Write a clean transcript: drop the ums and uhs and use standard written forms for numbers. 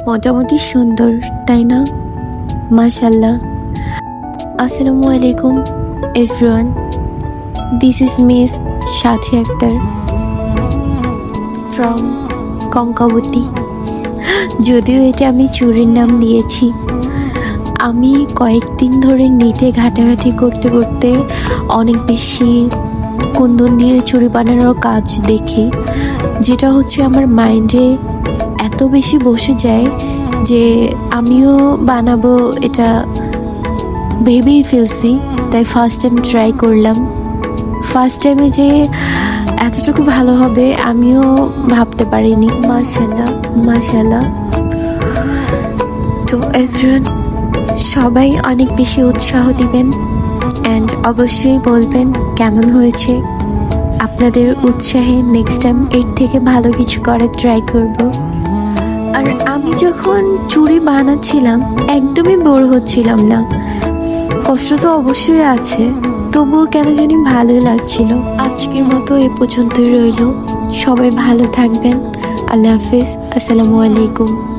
মোটামুটি সুন্দর, তাই না? মাশাল্লাহ। আসসালামু আলাইকুম everyone, this is miss Sathi Akter from Kankabati. যদিও এটা আমি চুরির নাম দিয়েছি। আমি কয়েকদিন ধরে নেটে ঘাটাঘাটি করতে করতে অনেক বেশি কুন্দন দিয়ে চুড়ি বানানোর কাজ দেখি, যেটা হচ্ছে আমার মাইন্ডে এত বেশি বসে যায় যে আমিও বানাবো এটা ভেবেই ফেলছি। তাই ফার্স্ট টাইম ট্রাই করলাম। ফার্স্ট টাইমে যে এতটুকু ভালো হবে আমিও ভাবতে পারিনি। মাশাআল্লাহ মাশাআল্লাহ। তো এভরিওয়ান, সবাই অনেক বেশি উৎসাহ দিবেন অ্যান্ড অবশ্যই বলবেন কেমন হয়েছে। আপনাদের উৎসাহে নেক্সট টাইম এর থেকে ভালো কিছু করার ট্রাই করব। আর আমি যখন চুড়ি বানাচ্ছিলাম একদমই বোর হচ্ছিলাম না। কষ্ট তো অবশ্যই আছে, তবুও কেন জানি ভালোই লাগছিল। আজকের মতো এ পর্যন্তই রইল। সবাই ভালো থাকবেন। আল্লাহ হাফিজ। আসসালামু আলাইকুম।